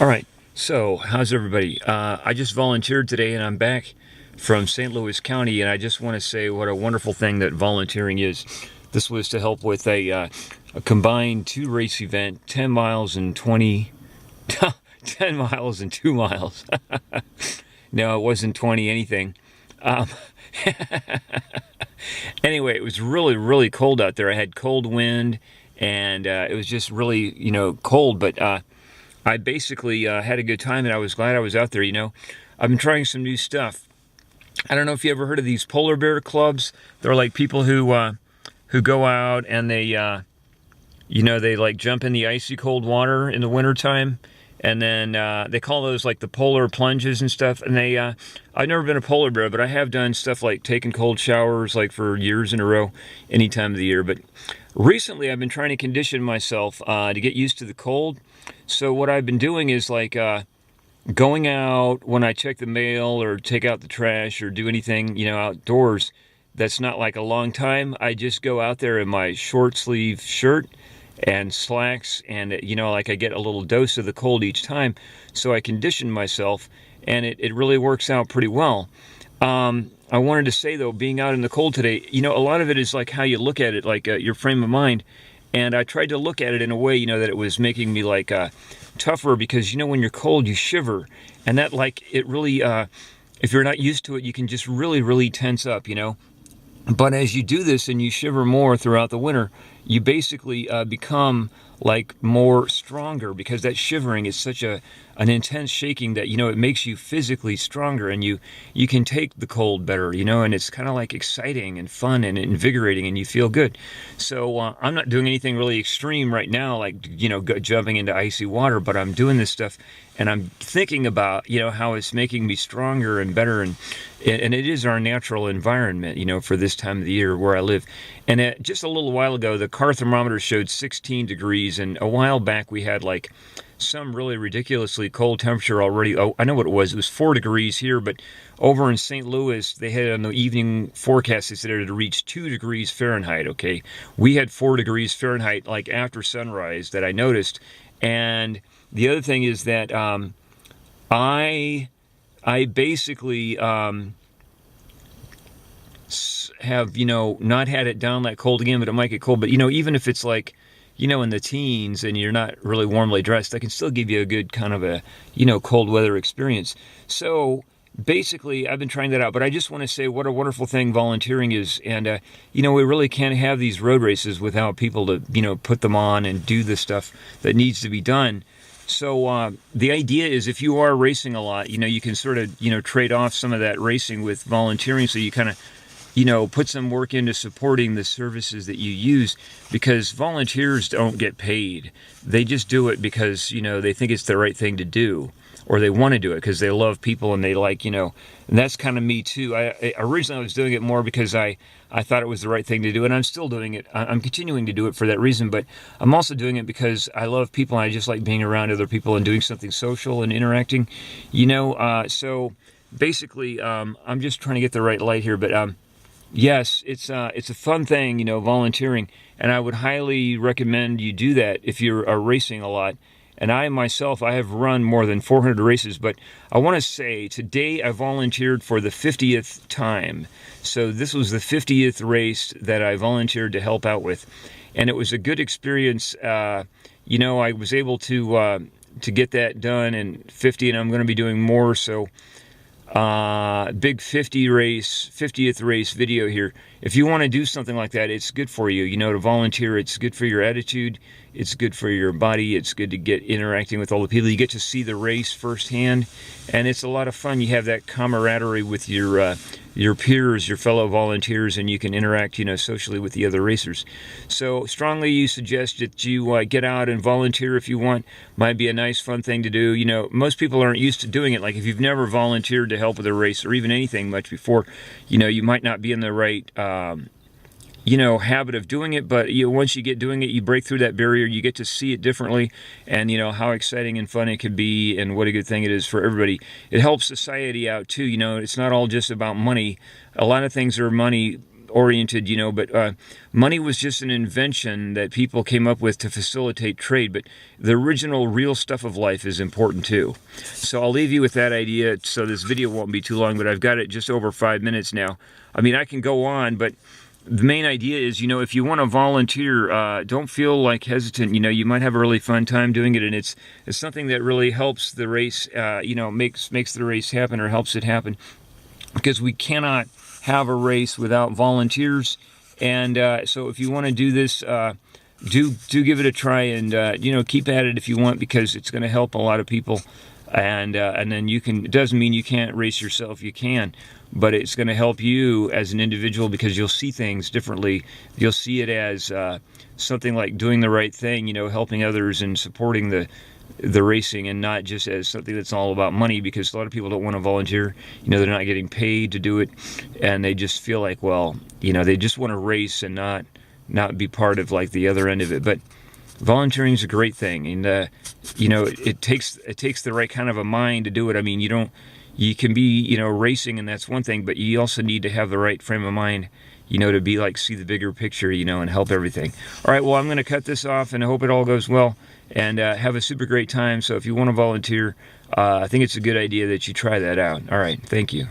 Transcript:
All right, so how's everybody? I just volunteered today and I'm back from St. Louis County, and I just want to say what a wonderful thing that volunteering is. This was to help with a combined two-race event, 10 miles and 10 miles and 2 miles. No, it wasn't 20 anything. Um, anyway, it was really, really cold out there. I had cold wind, and it was just really, cold, but I basically had a good time, and I was glad I was out there. I've been trying some new stuff. I don't know if you ever heard of these polar bear clubs. They're like people who go out and they like jump in the icy cold water in the wintertime. And then they call those like the polar plunges and stuff. And I've never been a polar bear, but I have done stuff like taking cold showers like for years in a row, any time of the year. But recently I've been trying to condition myself to get used to the cold. So what I've been doing is like going out when I check the mail or take out the trash or do anything, outdoors that's not like a long time. I just go out there in my short sleeve shirt and slacks, and like I get a little dose of the cold each time, so I condition myself, and it really works out pretty well. I wanted to say though, being out in the cold today, a lot of it is like how you look at it, like your frame of mind. And I tried to look at it in a way, that it was making me like tougher, because when you're cold you shiver, and that like it really if you're not used to it, you can just really, really tense up. But as you do this and you shiver more throughout the winter, you basically become like more stronger, because that shivering is such an intense shaking that it makes you physically stronger, and you can take the cold better, and it's kind of like exciting and fun and invigorating, and you feel good. So I'm not doing anything really extreme right now, like jumping into icy water, but I'm doing this stuff, and I'm thinking about how it's making me stronger and better, and it is our natural environment, for this time of the year where I live. And just a little while ago, the car thermometer showed 16 degrees, and a while back we had like some really ridiculously cold temperature already. Oh, I know what it was. It was 4 degrees here, but over in St. Louis, they had on the evening forecast, they said it had reached 2 degrees Fahrenheit, okay? We had 4 degrees Fahrenheit like after sunrise that I noticed. And the other thing is that I basically have not had it down that cold again, but it might get cold. But even if it's like in the teens and you're not really warmly dressed, I can still give you a good kind of a cold weather experience. So basically I've been trying that out, but I just want to say what a wonderful thing volunteering is. And we really can't have these road races without people to put them on and do the stuff that needs to be done. So the idea is, if you are racing a lot, you can sort of trade off some of that racing with volunteering, so you kind of put some work into supporting the services that you use, because volunteers don't get paid. They just do it because, they think it's the right thing to do, or they want to do it because they love people and they like, and that's kind of me too. Originally I was doing it more because I thought it was the right thing to do, and I'm still doing it. I'm continuing to do it for that reason, but I'm also doing it because I love people, and I just like being around other people and doing something social and interacting, so basically I'm just trying to get the right light here, but yes, it's a fun thing, volunteering, and I would highly recommend you do that if you're racing a lot. And I myself, I have run more than 400 races, but I want to say today I volunteered for the 50th time. So this was the 50th race that I volunteered to help out with, and it was a good experience. I was able to get that done in 50, and I'm going to be doing more. So big 50th race video here. If you want to do something like that, it's good for you, to volunteer. It's good for your attitude. It's good for your body. It's good to get interacting with all the people. You get to see the race firsthand, and it's a lot of fun. You have that camaraderie with your peers, your fellow volunteers, and you can interact, socially with the other racers. So strongly you suggest that you get out and volunteer if you want. Might be a nice, fun thing to do. Most people aren't used to doing it. Like if you've never volunteered to help with a race or even anything much before, you might not be in the right habit of doing it, but once you get doing it, you break through that barrier, you get to see it differently, and how exciting and fun it can be, and what a good thing it is for everybody. It helps society out too. It's not all just about money. A lot of things are money oriented, you know, but money was just an invention that people came up with to facilitate trade. But the original real stuff of life is important too. So I'll leave you with that idea so this video won't be too long, but I've got it just over 5 minutes now. I mean, I can go on, but the main idea is, you know, if you want to volunteer, don't feel like hesitant. You know, you might have a really fun time doing it, and it's something that really helps the race, you know, makes the race happen, or helps it happen, because we cannot have a race without volunteers. And so if you want to do this, do give it a try, and you know, keep at it if you want, because it's going to help a lot of people. And then you can, it doesn't mean you can't race yourself, you can, but it's going to help you as an individual, because you'll see things differently. You'll see it as something like doing the right thing, you know, helping others and supporting the racing, and not just as something that's all about money, because a lot of people don't want to volunteer. You know, they're not getting paid to do it, and they just feel like, well, you know, they just want to race and not be part of like the other end of it. But volunteering is a great thing, and you know, it takes the right kind of a mind to do it. I mean, you can be, you know, racing, and that's one thing, but you also need to have the right frame of mind, you know, to be like, see the bigger picture, you know, and help everything. All right, well, I'm going to cut this off, and I hope it all goes well, and have a super great time. So if you want to volunteer, I think it's a good idea that you try that out. All right, thank you.